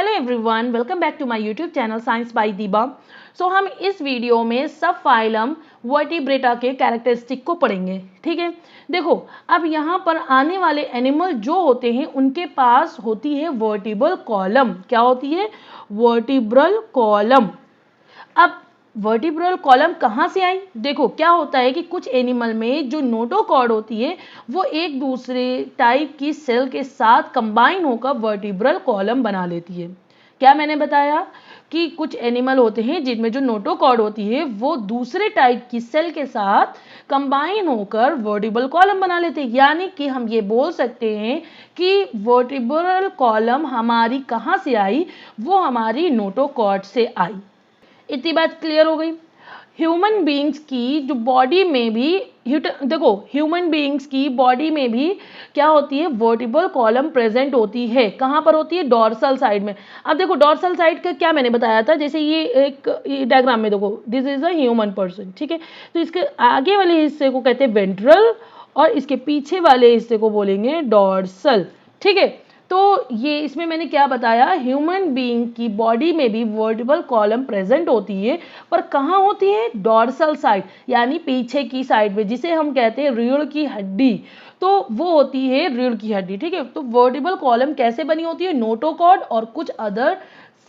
Hello everyone, welcome back to my YouTube channel science by Deeba. हम इस video में सब फाइलम वर्टिब्रेटा के कैरेक्टरिस्टिक को पढ़ेंगे। ठीक है, देखो अब यहाँ पर आने वाले एनिमल जो होते हैं उनके पास होती है वर्टिब्रल कॉलम। क्या होती है? Vertebral column. अब वर्टिब्रल कॉलम कहाँ से आई? देखो क्या होता है कि कुछ एनिमल में जो नोटोकॉर्ड होती है वो एक दूसरे टाइप की सेल के साथ कंबाइन होकर वर्टिब्रल कॉलम बना लेती है। क्या मैंने बताया कि कुछ एनिमल होते हैं जिनमें जो नोटोकॉर्ड होती है वो दूसरे टाइप की सेल के साथ कंबाइन होकर वर्टिब्रल कॉलम बना लेते हैं। यानी कि हम ये बोल सकते हैं कि वर्टिब्रल कॉलम हमारी कहाँ से आई? वो हमारी नोटोकॉर्ड से आई। इतनी बात क्लियर हो गई। ह्यूमन बीइंग्स की जो बॉडी में भी देखो ह्यूमन बीइंग्स की बॉडी में भी क्या होती है? वर्टिब्रल कॉलम प्रेजेंट होती है। कहाँ पर होती है? डॉर्सल साइड में। अब देखो डॉर्सल साइड का क्या मैंने बताया था, जैसे ये एक डायग्राम में देखो this is a human person. ठीक है, तो इसके आगे वाले हिस्से को कहते हैं वेंट्रल और इसके पीछे वाले हिस्से को बोलेंगे डॉर्सल। ठीक है, तो ये इसमें मैंने क्या बताया, ह्यूमन बीइंग की बॉडी में भी वर्टिब्रल कॉलम प्रेजेंट होती है, पर कहाँ होती है? डॉर्सल साइड, यानी पीछे की साइड में, जिसे हम कहते हैं रीढ़ की हड्डी। तो वो होती है रीढ़ की हड्डी। ठीक है, तो वर्टिब्रल कॉलम कैसे बनी होती है? नोटोकॉर्ड और कुछ अदर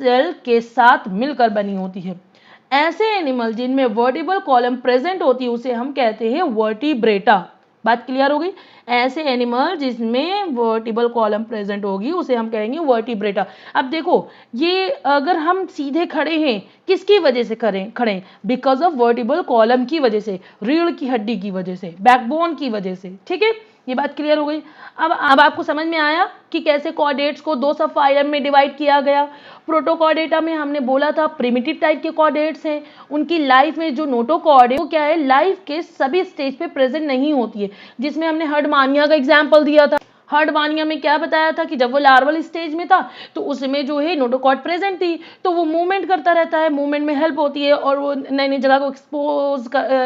सेल के साथ मिलकर बनी होती है। ऐसे एनिमल जिनमें वर्टिब्रल कॉलम प्रेजेंट होती है उसे हम कहते हैं वर्टिब्रेटा। बात क्लियर हो गई? ऐसे एनिमल जिसमें वर्टिब्रल कॉलम प्रेजेंट होगी उसे हम कहेंगे वर्टिब्रेटा। अब देखो ये अगर हम सीधे खड़े हैं, किसकी वजह से खड़े? बिकॉज ऑफ वर्टिब्रल कॉलम की वजह से, रीढ़ की हड्डी की वजह से, बैकबोन की वजह से। ठीक है, ये बात क्लियर हो गई। अब आपको समझ में आया कि कैसे कॉर्डेट्स को दो सब फाइलम में डिवाइड किया गया। प्रोटोकॉर्डेटा में हमने बोला था प्रिमिटिव टाइप के कॉर्डेट्स हैं, उनकी लाइफ में जो नोटोकॉर्ड है वो क्या है? लाइफ के सभी स्टेज पे प्रेजेंट नहीं होती है, जिसमें हमने हर्डमानिया का एग्जाम्पल दिया था। हर्डमानिया में क्या बताया था कि जब वो लार्वल स्टेज में था तो उसमें जो है नोटोकॉर्ड प्रेजेंट थी, तो वो मूवमेंट करता रहता है, मूवमेंट में हेल्प होती है और वो नई नई जगह को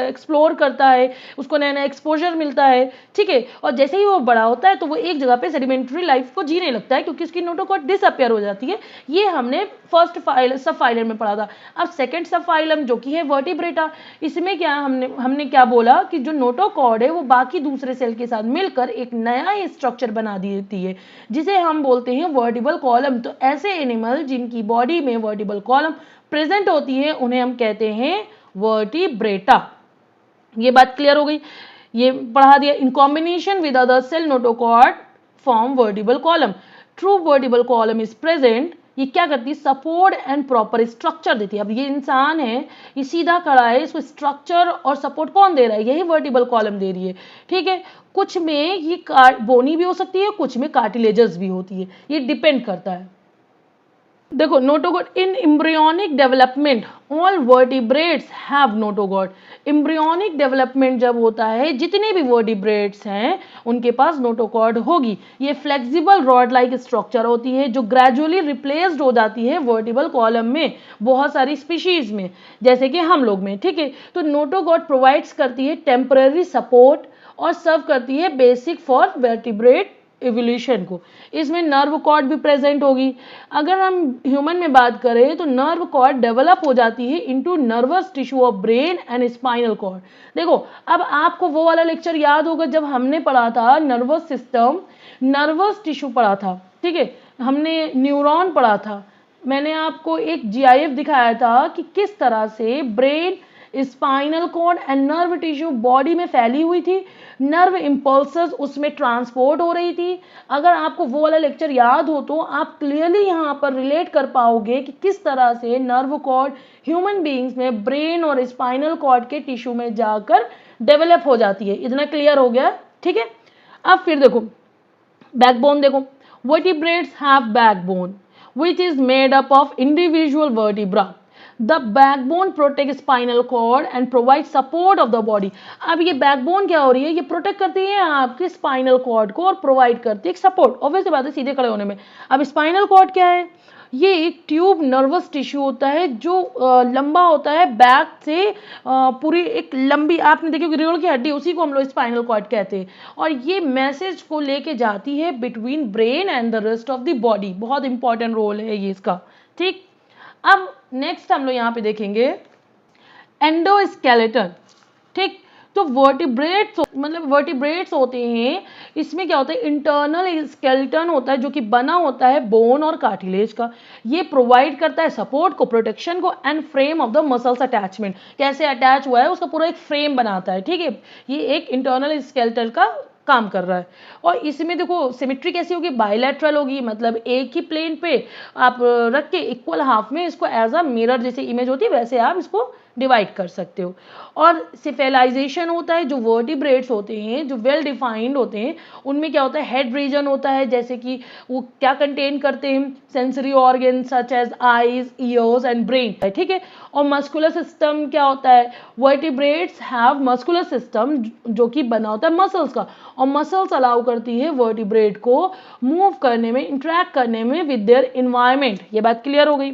एक्सप्लोर करता है, उसको नया नया एक्सपोजर मिलता है। ठीक है, और जैसे ही वो बड़ा होता है तो वो एक जगह पे सेडिमेंट्री लाइफ को जीने लगता है क्योंकि उसकी नोटोकॉर्ड डिसअपियर हो जाती है। ये हमने फर्स्ट सब फाइलम में पढ़ा था। अब सेकेंड सब फाइलम जो कि है वर्टिब्रेटा, इसमें क्या हमने क्या बोला कि जो नोटोकॉर्ड है वो बाकी दूसरे सेल के साथ मिलकर एक नया स्ट्रक्चर बना देती है जिसे हम बोलते हैं वर्टिब्रल कॉलम। तो ऐसे एनिमल जिनकी बॉडी में वर्टिब्रल कॉलम प्रेजेंट होती है उन्हें हम कहते हैं वर्टिब्रेटा। ये बात क्लियर हो गई? ये पढ़ा दिया। In combination with other cell notochord form vertebral column. True vertebral column is present. ये क्या करती है? सपोर्ट एंड प्रॉपर स्ट्रक्चर देती है। अब ये इंसान है, ये सीधा खड़ा है, इसको स्ट्रक्चर और सपोर्ट कौन दे रहा है? यही वर्टिब्रल कॉलम दे रही है। ठीक है, कुछ में ये बोनी भी हो सकती है, कुछ में कार्टिलेजस भी होती है, ये डिपेंड करता है। देखो notochord in embryonic development all vertebrates have notochord. Embryonic development जब होता है जितने भी वर्टिब्रेट्स हैं उनके पास नोटोकॉर्ड होगी। ये फ्लेक्सिबल रॉड लाइक स्ट्रक्चर होती है जो ग्रेजुअली रिप्लेस्ड हो जाती है वर्टिब्रल कॉलम में बहुत सारी स्पीशीज में, जैसे कि हम लोग में। ठीक है, तो नोटोकॉर्ड प्रोवाइड्स करती है टेम्पररी सपोर्ट और सर्व करती है बेसिक फॉर वर्टिब्रेट एवोल्यूशन को। इसमें नर्व कॉर्ड भी प्रेजेंट होगी। अगर हम ह्यूमन में बात करें तो नर्व कॉर्ड डेवलप हो जाती है into nervous tissue of brain and spinal cord. देखो अब आपको वो वाला लेक्चर याद होगा जब हमने पढ़ा था नर्वस सिस्टम, नर्वस टिश्यू पढ़ा था। ठीक है, हमने न्यूरॉन पढ़ा था। मैंने आपको एक जीआईएफ दिखाया था कि किस तरह से brain, spinal cord and nerve tissue body में फैली हुई थी, नर्व इंपल्सेस उसमें ट्रांसपोर्ट हो रही थी। अगर आपको वो वाला लेक्चर याद हो तो आप क्लियरली यहाँ पर रिलेट कर पाओगे कि किस तरह से नर्व कॉर्ड ह्यूमन बीइंग्स में ब्रेन और स्पाइनल कॉर्ड के टिश्यू में जाकर डेवलप हो जाती है। इतना क्लियर हो गया? ठीक है, अब फिर देखो बैकबोन। देखो vertebrates have backbone which is made up of individual vertebra. The backbone protects spinal cord and provides support of the body. अब ये बैकबोन क्या हो रही है? ये प्रोटेक्ट करती है आपके स्पाइनल कॉर्ड को और प्रोवाइड करती है सपोर्ट। ऑब्वियस बात है सीधे खड़े होने में। अब स्पाइनल कॉर्ड क्या है? ये एक ट्यूब नर्वस टिश्यू होता है जो लंबा होता है बैक से पूरी एक लंबी, आपने देखी होगी रीढ़ की हड्डी, उसी को हम लोग स्पाइनल कॉर्ड कहते हैं। और ये मैसेज को लेके जाती है between brain and the rest of the body. बहुत इंपॉर्टेंट रोल है ये इसका। ठीक, अब नेक्स्ट हम लोग यहाँ पे देखेंगे एंडोस्केलेटन। ठीक, तो वर्टिब्रेट्स मतलब वर्टिब्रेट्स होते हैं, इसमें क्या होता है इंटरनल स्केलेटन होता है जो कि बना होता है बोन और कार्टिलेज का। ये प्रोवाइड करता है सपोर्ट को, प्रोटेक्शन को and frame of the muscles attachment, कैसे अटैच हुआ है उसका पूरा एक फ्रेम बनाता है। ठीक है, ये एक इंटरनल स्केलेटन का काम कर रहा है। और इसमें देखो सिमेट्री कैसी होगी, बायलैटरल होगी, मतलब एक ही प्लेन पे आप रख के इक्वल हाफ में इसको एज अ मिरर जैसे इमेज होती है वैसे आप इसको डिवाइड कर सकते हो। और सिफेलाइजेशन होता है, जो वर्टिब्रेट्स होते हैं जो वेल डिफाइंड होते हैं उनमें क्या होता है हेड रीजन होता है, जैसे कि वो क्या कंटेन करते हैं sensory organ such as eyes, ears and brain. ठीक है, और मस्कुलर सिस्टम क्या होता है, वर्टिब्रेट्स हैव मस्कुलर सिस्टम जो कि बना होता है मसल्स का, और मसल्स अलाउ करती है वर्टिब्रेट को मूव करने में, इंटरेक्ट करने में विद देयर इन्वायरमेंट। ये बात क्लियर हो गई।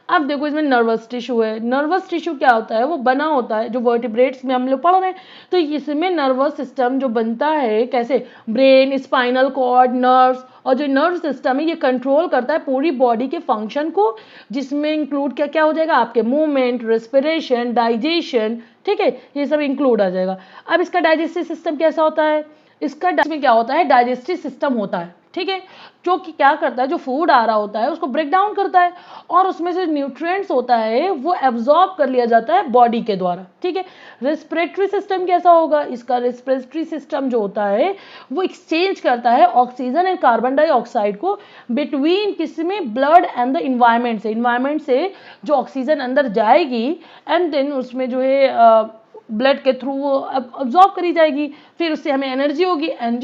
अब देखो इसमें नर्वस टिश्यू है। नर्वस टिश्यू क्या होता है, वो बना होता है जो वर्टिब्रेट्स में हम लोग पढ़ रहे हैं, तो इसमें नर्वस सिस्टम जो बनता है कैसे, ब्रेन, स्पाइनल कॉर्ड, नर्व्स, और जो नर्व सिस्टम है ये कंट्रोल करता है पूरी बॉडी के फंक्शन को, जिसमें इंक्लूड क्या क्या हो जाएगा आपके मूवमेंट, रेस्पिरेशन, डाइजेशन। ठीक है, ये सब इंक्लूड आ जाएगा। अब इसका डाइजेस्टिव सिस्टम कैसा होता है, इसका में क्या होता है डाइजेस्टिव सिस्टम होता है। ठीक है, जो कि क्या करता है, जो फूड आ रहा होता है उसको ब्रेक डाउन करता है और उसमें से न्यूट्रिएंट्स होता है वो एब्जॉर्ब कर लिया जाता है बॉडी के द्वारा। ठीक है, रेस्पिरेटरी सिस्टम कैसा होगा, इसका रेस्पिरेटरी सिस्टम जो होता है वो एक्सचेंज करता है ऑक्सीजन एंड कार्बन डाइऑक्साइड को बिटवीन किसमें, ब्लड एंड द इन्वायरमेंट से। इन्वायरमेंट से जो ऑक्सीजन अंदर जाएगी एंड देन उसमें जो है ब्लड के थ्रू वो अब्जॉर्ब करी जाएगी, फिर उससे हमें एनर्जी होगी, एंड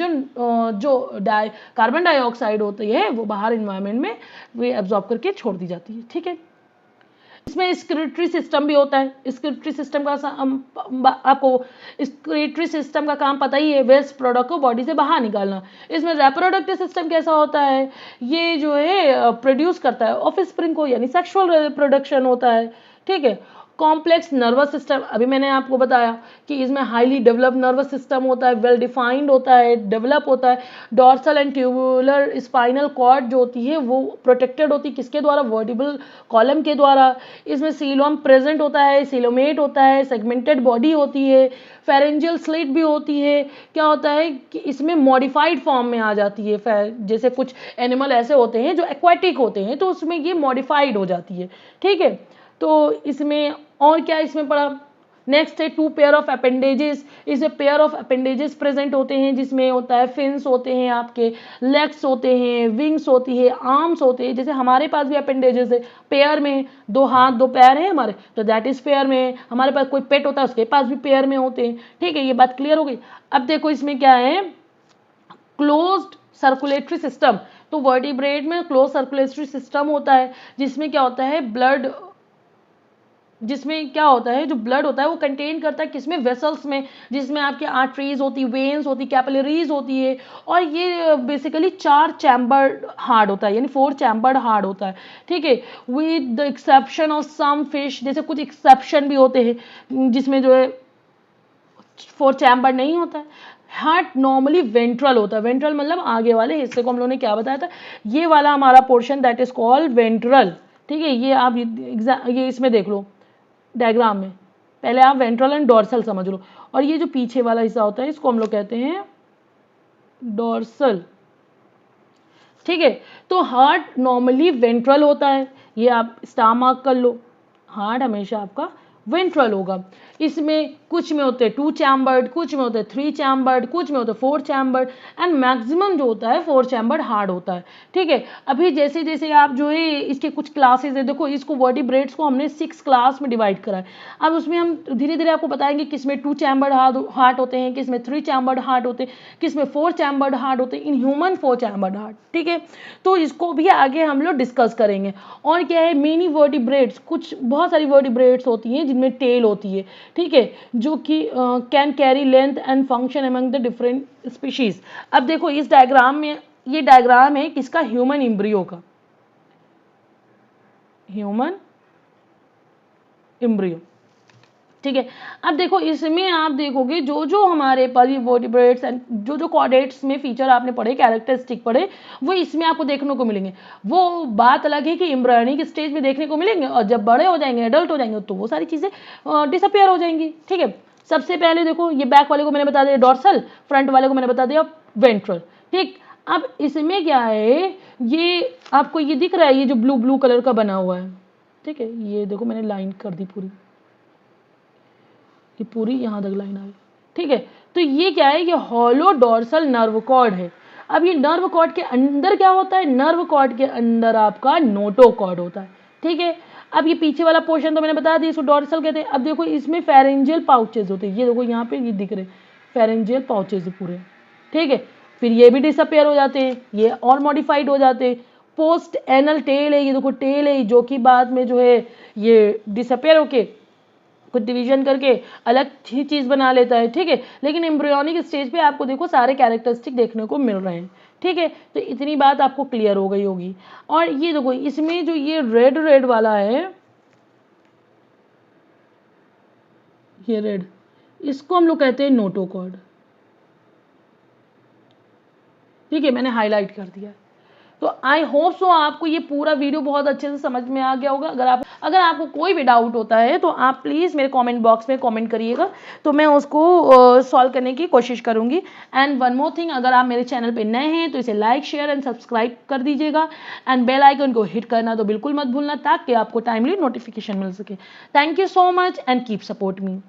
जो कार्बन डाइऑक्साइड होती है वो बाहर इन्वायरमेंट में वो एब्जॉर्ब करके छोड़ दी जाती है। ठीक है, इसमें स्क्रिटरी सिस्टम भी होता है। स्क्रिटरी सिस्टम का आपको स्क्रिटरी सिस्टम का काम पता ही है, वेस्ट प्रोडक्ट को बॉडी से बाहर निकालना। इसमें रिप्रोडक्टिव सिस्टम कैसा होता है, ये जो है प्रोड्यूस करता है ऑफस्प्रिंग को, यानी सेक्सुअल रिप्रोडक्शन होता है। ठीक है, कॉम्प्लेक्स नर्वस सिस्टम, अभी मैंने आपको बताया कि इसमें हाईली डेवलप्ड नर्वस सिस्टम होता है, वेल डिफाइंड होता है, डेवलप होता है। Dorsal and tubular spinal cord जो होती है वो प्रोटेक्टेड होती है किसके द्वारा, वर्टिब्रल कॉलम के द्वारा। इसमें सीलोम प्रेजेंट होता है, सीलोमेट होता है, सेगमेंटेड बॉडी होती है, फेरेंजियल स्लिट भी होती है। क्या होता है कि इसमें मॉडिफाइड फॉर्म में आ जाती है, जैसे कुछ एनिमल ऐसे होते हैं जो एक्वाटिक होते हैं तो उसमें ये मॉडिफाइड हो जाती है। ठीक है, तो इसमें और क्या इसमें पड़ा, नेक्स्ट है टू पेयर ऑफ अपेंडेजेस। इसमें पेयर ऑफ अपेंडेजेस प्रेजेंट होते हैं जिसमें होता है फिन्स होते हैं, आपके लेग्स होते हैं, विंग्स होती है, आर्म्स होते हैं। जैसे हमारे पास भी अपेंडेजेस है पेयर में, दो हाथ दो पैर हैं हमारे, तो दैट इज पेयर में। हमारे पास कोई पेट होता है उसके पास भी पेयर में होते हैं। ठीक है, ये बात क्लियर हो गई। अब देखो इसमें क्या है, क्लोज्ड सर्कुलेटरी सिस्टम। तो वर्टिब्रेट में क्लोज सर्कुलेटरी सिस्टम होता है जिसमें क्या होता है ब्लड, जिसमें क्या होता है जो ब्लड होता है वो कंटेन करता है किसमें, वेसल्स में, जिसमें आपके आर्टरीज होती, वेन्स होती, कैपिलरीज होती है। और ये बेसिकली 4 चैम्बर्ड हार्ट होता है, यानी 4 चैम्बर्ड हार्ट होता है। ठीक है, with the exception of some fish, जैसे कुछ एक्सेप्शन भी होते हैं जिसमें जो है 4 चैम्बर नहीं होता है। हार्ट नॉर्मली वेंट्रल होता है, वेंट्रल मतलब आगे वाले हिस्से को हम लोगों ने क्या बताया था, ये वाला हमारा portion that is called ventral. ठीक है, ये आप ये इसमें देख लो डायग्राम में, पहले आप वेंट्रल एंड डॉर्सल समझ लो, और ये जो पीछे वाला हिस्सा होता है इसको हम लोग कहते हैं डॉर्सल। ठीक है, तो हार्ट नॉर्मली वेंट्रल होता है, ये आप स्टार मार्क कर लो, हार्ट हमेशा आपका वेंट्रल होगा। इसमें कुछ में होते हैं 2 चैम्बर्ड, कुछ में होते हैं 3 चैम्बर्ड, कुछ में होते हैं 4 चैम्बर्ड, एंड मैक्सिमम जो होता है 4 चैम्बर्ड हार्ड होता है। ठीक है, अभी जैसे जैसे आप जो है इसके कुछ क्लासेस है, देखो इसको वर्टिब्रेट्स को हमने 6 क्लास में डिवाइड करा है। अब उसमें हम धीरे धीरे आपको बताएंगे किसमें 2 चैम्बर्ड हार्ट होते हैं, किसमें 3 चैम्बर्ड हार्ट होते हैं, किसमें 4 चैम्बर्ड हार्ट होते हैं, इन ह्यूमन 4 चैम्बर्ड हार्ट। ठीक है, तो इसको भी आगे हम लोग डिस्कस करेंगे। और क्या है, मेनी वर्टिब्रेट्स, कुछ बहुत सारी वर्टिब्रेट्स होती हैं जिनमें टेल होती है। ठीक है, जो कि can carry length and function among the different species. अब देखो इस डायग्राम में, ये डायग्राम है किसका, ह्यूमन एम्ब्रियो का। Human embryo. ठीक है, अब देखो इसमें आप देखोगे जो जो हमारे वर्टिब्रेट्स एंड जो जो कॉर्डेट्स में फीचर आपने पढ़े, कैरेक्टरिस्टिक पढ़े, वो इसमें आपको देखने को मिलेंगे। वो बात अलग है कि एम्ब्रियोनिक स्टेज में देखने को मिलेंगे और जब बड़े हो जाएंगे, एडल्ट हो जाएंगे, तो वो सारी चीज़ें डिसअपियर हो जाएंगी। ठीक है, सबसे पहले देखो ये बैक वाले को मैंने बता दिया डॉर्सल, फ्रंट वाले को मैंने बता दिया वेंट्रल। ठीक, अब इसमें क्या है, ये आपको ये दिख रहा है, ये जो ब्लू ब्लू कलर का बना हुआ है। ठीक है, ये देखो मैंने लाइन कर दी पूरी, ये पूरी यहाँ तक लाइन आ गई। ठीक है, तो ये क्या है, ये हॉलो डॉर्सल नर्व कॉर्ड है। अब ये नर्व कॉर्ड के अंदर क्या होता है, नर्व कॉर्ड के अंदर आपका नोटोकॉर्ड होता है। ठीक है, अब ये पीछे वाला पोर्शन तो मैंने बता दिया, इसको डॉर्सल कहते हैं। अब देखो इसमें फेरेंजियल पाउचेज होते हैं, ये देखो यहाँ पे ये दिख रहे फेरेंजियल पाउचेज पूरे। ठीक है, फिर ये भी डिसअपेयर हो जाते हैं, ये और मॉडिफाइड हो जाते हैं। पोस्ट एनल टेल है, ये देखो टेल है, जो कि बाद में जो है ये डिसअपेयर होके कुछ डिवीजन करके अलग ही चीज़ बना लेता है। ठीक है, लेकिन एम्ब्रियोनिक स्टेज पे आपको देखो सारे कैरेक्टरिस्टिक देखने को मिल रहे हैं। ठीक है, तो इतनी बात आपको क्लियर हो गई होगी। और ये देखो इसमें जो ये रेड रेड वाला है, ये रेड, इसको हम लोग कहते हैं नोटोकॉर्ड। ठीक है, मैंने हाईलाइट कर दिया। तो आई होप सो आपको ये पूरा वीडियो बहुत अच्छे से समझ में आ गया होगा। अगर आपको कोई भी डाउट होता है तो आप प्लीज़ मेरे कमेंट बॉक्स में कमेंट करिएगा, तो मैं उसको सॉल्व करने की कोशिश करूंगी। एंड वन मोर थिंग, अगर आप मेरे चैनल पे नए हैं तो इसे लाइक शेयर एंड सब्सक्राइब कर दीजिएगा एंड बेल आइकन को हिट करना तो बिल्कुल मत भूलना, ताकि आपको टाइमली नोटिफिकेशन मिल सके। Thank you so much and keep support me.